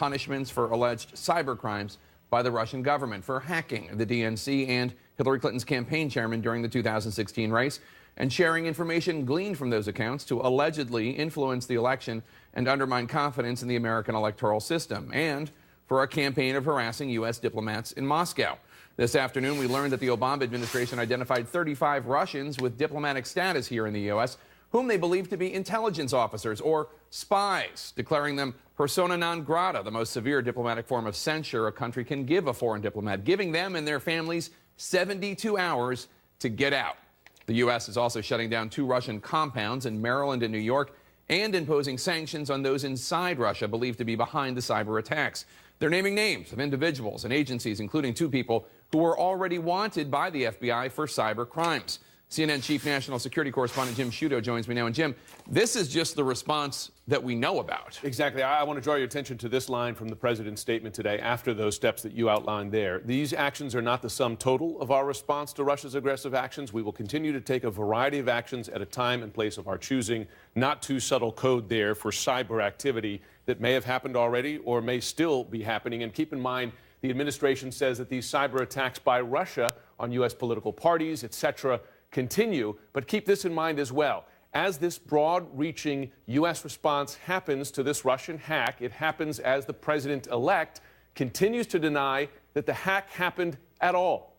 punishments for alleged cyber crimes by the Russian government for hacking the DNC and Hillary Clinton's campaign chairman during the 2016 race and sharing information gleaned from those accounts to allegedly influence the election and undermine confidence in the American electoral system, and for a campaign of harassing U.S. diplomats in Moscow. This afternoon, we learned that the Obama administration identified 35 Russians with diplomatic status here in the U.S., whom they believe to be intelligence officers or spies, declaring them persona non grata, the most severe diplomatic form of censure a country can give a foreign diplomat, giving them and their families 72 hours to get out. The U.S. is also shutting down 2 Russian compounds in Maryland and New York and imposing sanctions on those inside Russia believed to be behind the cyber attacks. They're naming names of individuals and agencies, including 2 people who were already wanted by the FBI for cyber crimes. CNN Chief National Security Correspondent Jim Sciutto joins me now. And Jim, this is just the response that we know about. Exactly. I want to draw your attention to this line from the president's statement today after those steps that you outlined there. These actions are not the sum total of our response to Russia's aggressive actions. We will continue to take a variety of actions at a time and place of our choosing. Not too subtle code there for cyber activity that may have happened already or may still be happening. And keep in mind, the administration says that these cyber attacks by Russia on U.S. political parties, etc., continue. But keep this in mind as well. As this broad-reaching U.S. response happens to this Russian hack, it happens as the president-elect continues to deny that the hack happened at all.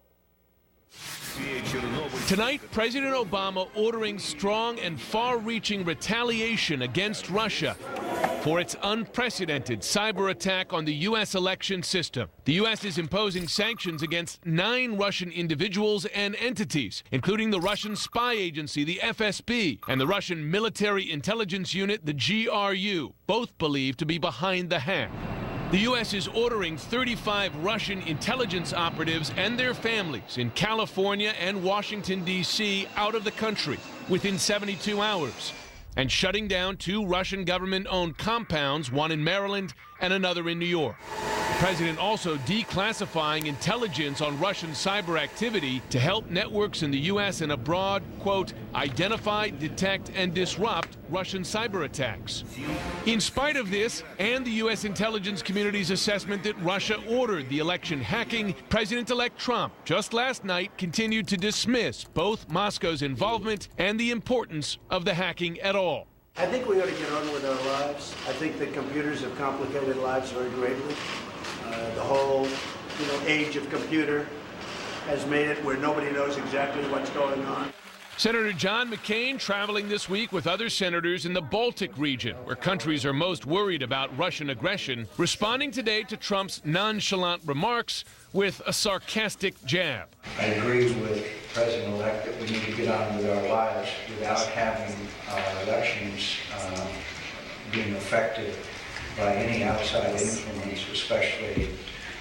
Tonight, President Obama ordering strong and far-reaching retaliation against Russia for its unprecedented cyber attack on the U.S. election system. The U.S. is imposing sanctions against 9 Russian individuals and entities, including the Russian spy agency, the FSB, and the Russian military intelligence unit, the GRU, both believed to be behind the hack. The U.S. is ordering 35 Russian intelligence operatives and their families in California and Washington, D.C. out of the country within 72 hours, and shutting down 2 Russian government-owned compounds, one in Maryland and another in New York. The president also declassifying intelligence on Russian cyber activity to help networks in the U.S. and abroad, quote, identify, detect, and disrupt Russian cyber attacks. In spite of this and the U.S. intelligence community's assessment that Russia ordered the election hacking, President-elect Trump just last night continued to dismiss both Moscow's involvement and the importance of the hacking at all. I think we ought to get on with our lives. I think that computers have complicated lives very greatly. The whole, age of computer has made it where nobody knows exactly what's going on. Senator John McCain traveling this week with other senators in the Baltic region, where countries are most worried about Russian aggression, responding today to Trump's nonchalant remarks with a sarcastic jab. I agree with President-elect that we need to get on with our lives without having our elections being affected by any outside influence, especially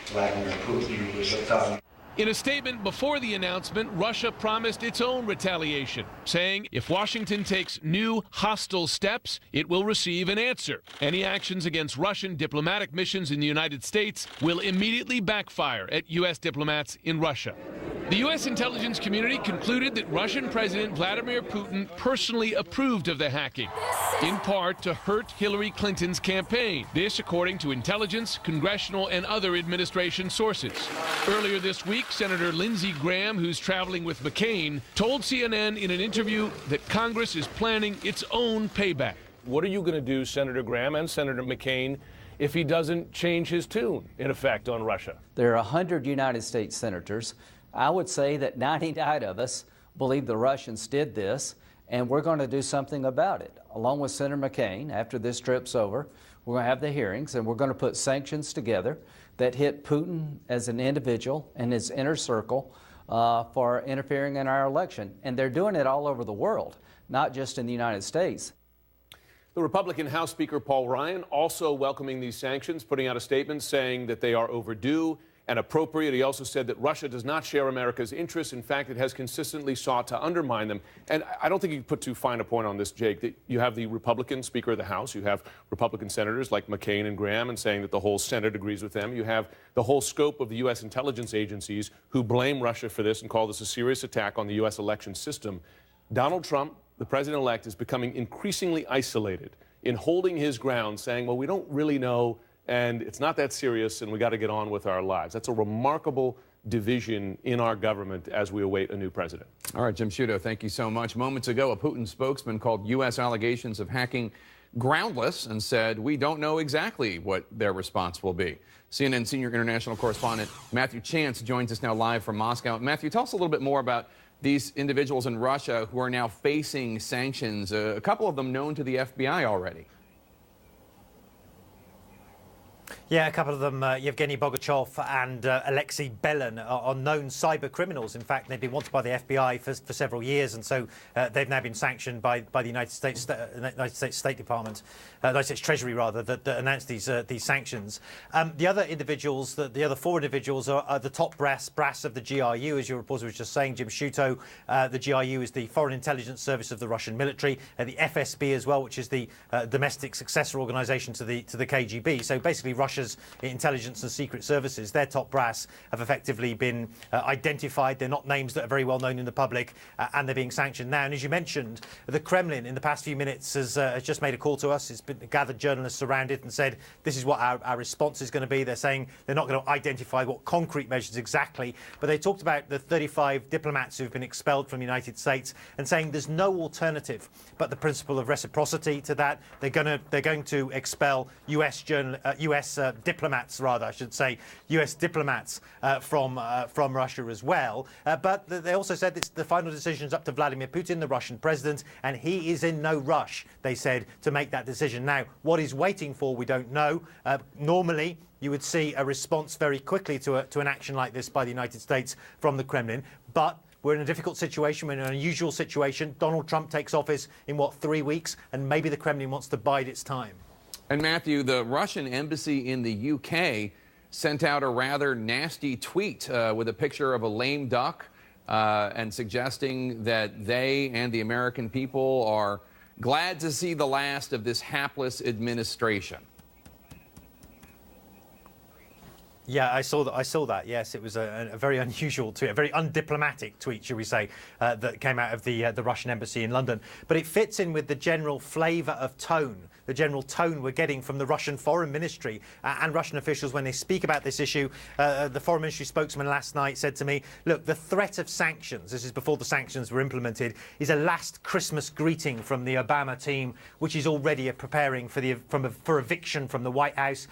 Vladimir Putin, who is a thug. In a statement before the announcement, Russia promised its own retaliation, saying if Washington takes new hostile steps, it will receive an answer. Any actions against Russian diplomatic missions in the United States will immediately backfire at U.S. diplomats in Russia. The U.S. intelligence community concluded that Russian President Vladimir Putin personally approved of the hacking, in part to hurt Hillary Clinton's campaign. This, according to intelligence, congressional, and other administration sources. Earlier this week, Senator Lindsey Graham, who's traveling with McCain, told CNN in an interview that Congress is planning its own payback. What are you going to do, Senator Graham and Senator McCain, if he doesn't change his tune, in effect, on Russia? There are 100 United States senators. I would say that 99 of us believe the Russians did this, and we're going to do something about it. Along with Senator McCain, after this trip's over, we're going to have the hearings, and we're going to put sanctions together that hit Putin as an individual and his inner circle for interfering in our election. And they're doing it all over the world, not just in the United States. The Republican House Speaker Paul Ryan also welcoming these sanctions, putting out a statement saying that they are overdue and appropriate. He also said that Russia does not share America's interests. In fact, it has consistently sought to undermine them. And I don't think you can put too fine a point on this, Jake, that you have the Republican Speaker of the House, you have Republican senators like McCain and Graham, and saying that the whole Senate agrees with them. You have the whole scope of the U.S. intelligence agencies who blame Russia for this and call this a serious attack on the U.S. election system. Donald Trump, the president-elect, is becoming increasingly isolated in holding his ground, saying, well, we don't really know and it's not that serious, and we got to get on with our lives. That's a remarkable division in our government as we await a new president. All right, Jim Sciutto, thank you so much. Moments ago, a Putin spokesman called U.S. allegations of hacking groundless and said, we don't know exactly what their response will be. CNN senior international correspondent Matthew Chance joins us now live from Moscow. Matthew, tell us a little bit more about these individuals in Russia who are now facing sanctions, a couple of them known to the FBI already. Yeah, a couple of them, Yevgeny Bogachev and Alexei Belin, are known cyber criminals. In fact, they've been wanted by the FBI for several years, and so they've now been sanctioned by the United States State Department, United States Treasury rather, that announced these sanctions. The other individuals, the other four individuals, are the top brass of the GRU, as your reporter was just saying, Jim Sciutto. The GRU is the Foreign Intelligence Service of the Russian military, the FSB as well, which is the domestic successor organisation to the KGB. So basically, Russia's intelligence and secret services, their top brass, have effectively been identified. They're not names that are very well known in the public, and they're being sanctioned now. And as you mentioned, the Kremlin in the past few minutes has just made a call to us. It's been gathered journalists around it and said this is what our response is going to be. They're saying they're not going to identify what concrete measures exactly, but they talked about the 35 diplomats who've been expelled from the United States and saying there's no alternative but the principle of reciprocity to that. They're going to expel US diplomats, rather, I should say, US diplomats from Russia as well. But they also said the final decision is up to Vladimir Putin, the Russian president, and he is in no rush, they said, to make that decision. Now, what he's waiting for, we don't know. Normally, you would see a response very quickly to an action like this by the United States from the Kremlin. But we're in a difficult situation. We're in an unusual situation. Donald Trump takes office in, 3 weeks? And maybe the Kremlin wants to bide its time. And Matthew, the Russian embassy in the UK sent out a rather nasty tweet with a picture of a lame duck and suggesting that they and the American people are glad to see the last of this hapless administration. Yeah, I saw that. Yes, it was a very unusual tweet, a very undiplomatic tweet, shall we say, that came out of the Russian embassy in London. But it fits in with the general flavour of tone, the general tone we're getting from the Russian Foreign Ministry and Russian officials when they speak about this issue. The Foreign Ministry spokesman last night said to me, look, the threat of sanctions, this is before the sanctions were implemented, is a last Christmas greeting from the Obama team, which is already preparing for eviction from the White House.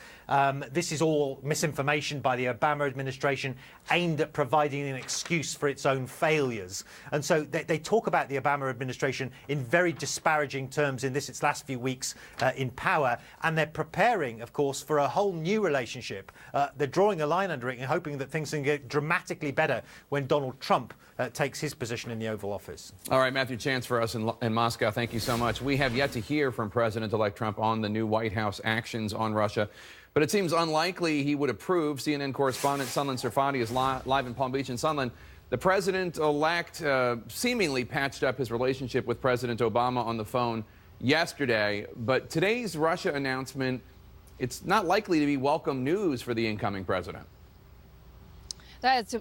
This is all misinformation by the Obama administration aimed at providing an excuse for its own failures. And so they talk about the Obama administration in very disparaging terms in its last few weeks in power, and they're preparing, of course, for a whole new relationship. They're drawing a line under it and hoping that things can get dramatically better when Donald Trump takes his position in the Oval Office. All right, Matthew Chance for us in Moscow. Thank you so much. We have yet to hear from President-elect Trump on the new White House actions on Russia, but it seems unlikely he would approve. CNN correspondent Sunlen Serfati is live in Palm Beach. And Sunlen, the president-elect seemingly patched up his relationship with President Obama on the phone yesterday, but today's Russia announcement, it's not likely to be welcome news for the incoming president. That's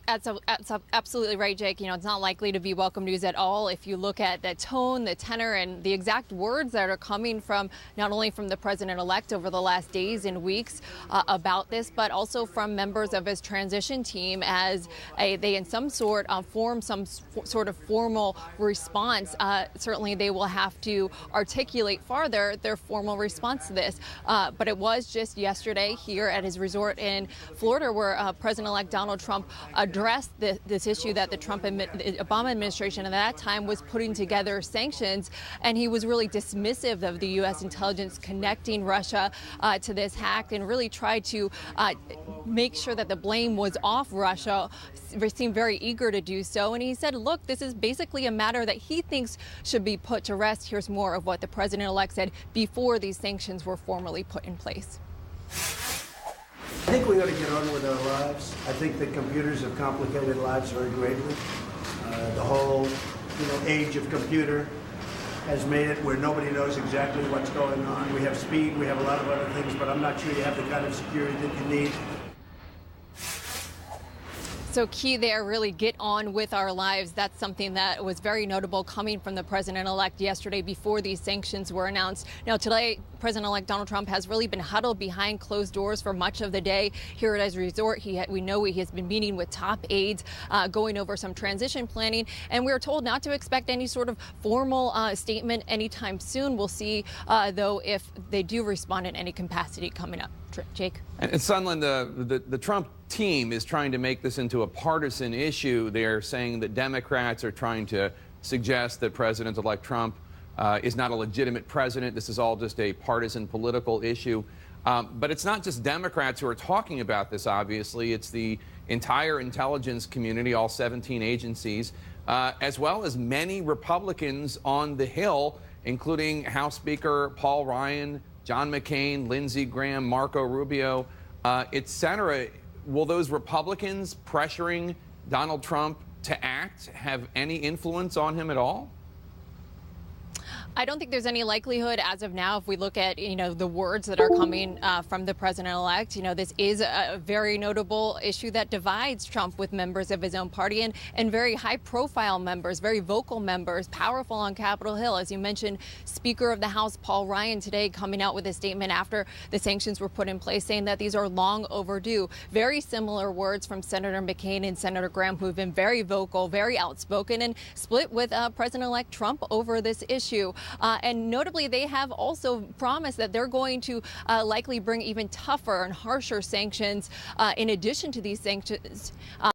absolutely right, Jake. You know, it's not likely to be welcome news at all if you look at the tone, the tenor, and the exact words that are coming from not only from the president-elect over the last days and weeks about this, but also from members of his transition team as they in some sort form some sort of formal response. Certainly they will have to articulate farther their formal response to this. But it was just yesterday here at his resort in Florida where President-elect Donald Trump addressed this issue that the Obama administration at that time was putting together sanctions, and he was really dismissive of the U.S. intelligence connecting Russia to this hack and really tried to make sure that the blame was off Russia. Seemed very eager to do so, and he said, look, this is basically a matter that he thinks should be put to rest. Here's more of what the president-elect said before these sanctions were formally put in place. I think we ought to get on with our lives. I think that computers have complicated lives very greatly. The whole, age of computer has made it where nobody knows exactly what's going on. We have speed, we have a lot of other things, but I'm not sure you have the kind of security that you need. So key there, really get on with our lives. That's something that was very notable coming from the president-elect yesterday before these sanctions were announced. Now today, President-elect Donald Trump has really been huddled behind closed doors for much of the day here at his resort. We know he has been meeting with top aides, going over some transition planning, and we're told not to expect any sort of formal statement anytime soon. We'll see, though, if they do respond in any capacity coming up. Jake? And Sunland, the Trump team is trying to make this into a partisan issue. They're saying that Democrats are trying to suggest that President-elect Trump is not a legitimate president. This is all just a partisan political issue. But it's not just Democrats who are talking about this, obviously. It's the entire intelligence community, all 17 agencies, as well as many Republicans on the Hill, including House Speaker Paul Ryan, John McCain, Lindsey Graham, Marco Rubio, etc. Will those Republicans pressuring Donald Trump to act have any influence on him at all? I don't think there's any likelihood as of now. If we look at, the words that are coming from the president-elect, this is a very notable issue that divides Trump with members of his own party and very high-profile members, very vocal members, powerful on Capitol Hill. As you mentioned, Speaker of the House Paul Ryan today coming out with a statement after the sanctions were put in place, saying that these are long overdue. Very similar words from Senator McCain and Senator Graham, who have been very vocal, very outspoken, and split with President-elect Trump over this issue. And notably, they have also promised that they're going to likely bring even tougher and harsher sanctions in addition to these sanctions.